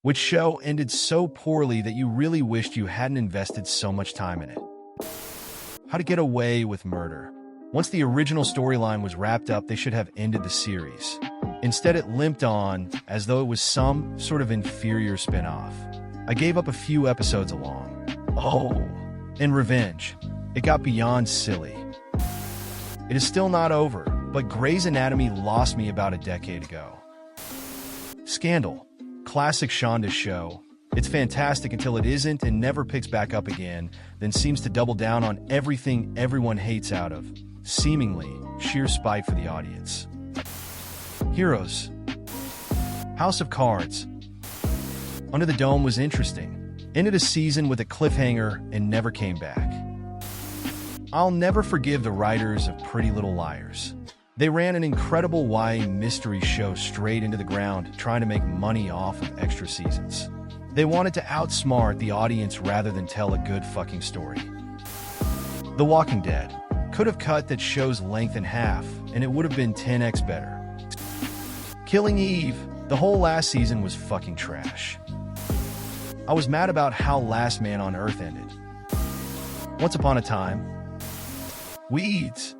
Which show ended so poorly that you really wished you hadn't invested so much time in it? How to Get Away with Murder. Once the original storyline was wrapped up, they should have ended the series. Instead, it limped on as though it was some sort of inferior spin-off. I gave up a few episodes along. Oh, and Revenge. It got beyond silly. It is still not over, but Grey's Anatomy lost me about a decade ago. Scandal. Classic Shonda show. It's fantastic until it isn't and never picks back up again, then seems to double down on everything everyone hates out of, seemingly sheer spite for the audience. Heroes. House of Cards. Under the Dome was interesting. Ended a season with a cliffhanger and never came back. I'll never forgive the writers of Pretty Little Liars. They ran an incredible YA mystery show straight into the ground, trying to make money off of extra seasons. They wanted to outsmart the audience rather than tell a good fucking story. The Walking Dead. Could have cut that show's length in half, and it would have been 10x better. Killing Eve. The whole last season was fucking trash. I was mad about how Last Man on Earth ended. Once Upon a Time. Weeds.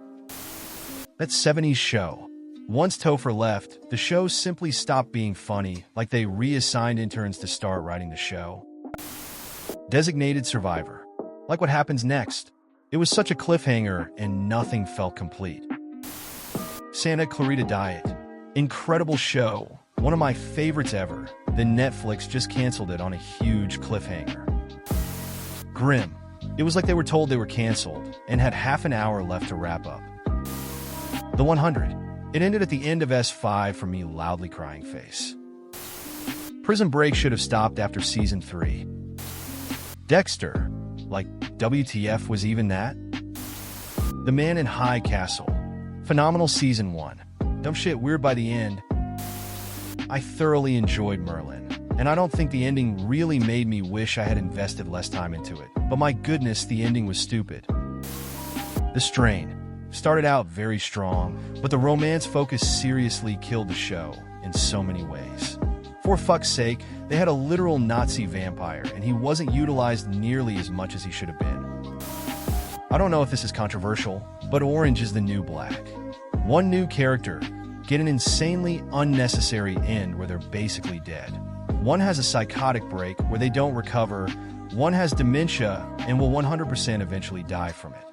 That 70s show. Once Topher left, the show simply stopped being funny, like they reassigned interns to start writing the show. Designated Survivor. Like what happens next. It was such a cliffhanger and nothing felt complete. Santa Clarita Diet. Incredible show. One of my favorites ever. Then Netflix just canceled it on a huge cliffhanger. Grimm. It was like they were told they were canceled and had half an hour left to wrap up. The 100. It ended at the end of S5 for me, loudly crying face. Prison Break should have stopped after season 3. Dexter. Like, WTF was even that? The Man in High Castle. Phenomenal season 1. Dumb shit weird by the end. I thoroughly enjoyed Merlin, and I don't think the ending really made me wish I had invested less time into it. But my goodness, the ending was stupid. The Strain. Started out very strong, but the romance focus seriously killed the show in so many ways. For fuck's sake, they had a literal Nazi vampire, and he wasn't utilized nearly as much as he should have been. I don't know if this is controversial, but Orange is the New Black. One new character, get an insanely unnecessary end where they're basically dead. One has a psychotic break where they don't recover, one has dementia and will 100% eventually die from it.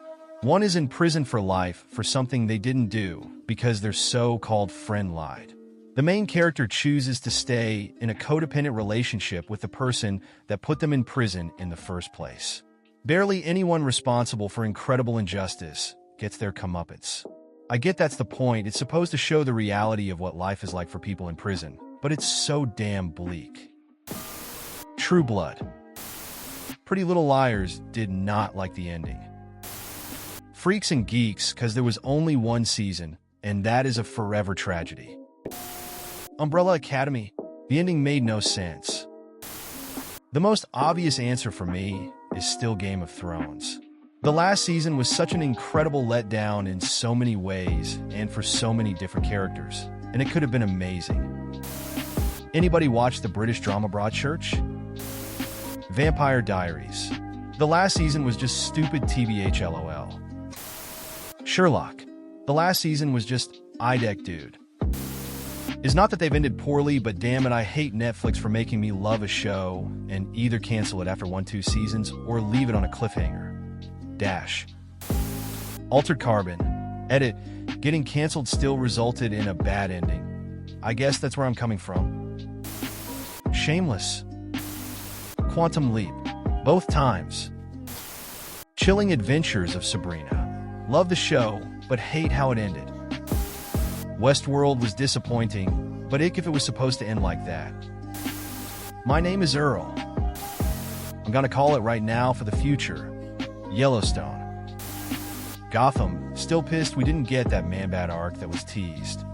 One is in prison for life for something they didn't do because their so-called friend lied. The main character chooses to stay in a codependent relationship with the person that put them in prison in the first place. Barely anyone responsible for incredible injustice gets their comeuppance. I get that's the point. It's supposed to show the reality of what life is like for people in prison, but it's so damn bleak. True Blood. Pretty Little Liars did not like the ending. Freaks and Geeks, because there was only one season, and that is a forever tragedy. Umbrella Academy. The ending made no sense. The most obvious answer for me is still Game of Thrones. The last season was such an incredible letdown in so many ways and for so many different characters, and it could have been amazing. Anybody watch the British drama Broadchurch? Vampire Diaries. The last season was just stupid TBH LOL. Sherlock. The last season was just IDEC dude. It's not that they've ended poorly, but damn it, I hate Netflix for making me love a show and either cancel it after 1-2 seasons or leave it on a cliffhanger. Dash. Altered Carbon. Edit. Getting canceled still resulted in a bad ending. I guess that's where I'm coming from. Shameless. Quantum Leap. Both times. Chilling Adventures of Sabrina. Love the show, but hate how it ended. Westworld was disappointing, but ick if it was supposed to end like that. My Name is Earl. I'm gonna call it right now for the future. Yellowstone. Gotham. Still pissed we didn't get that Man-Bat arc that was teased.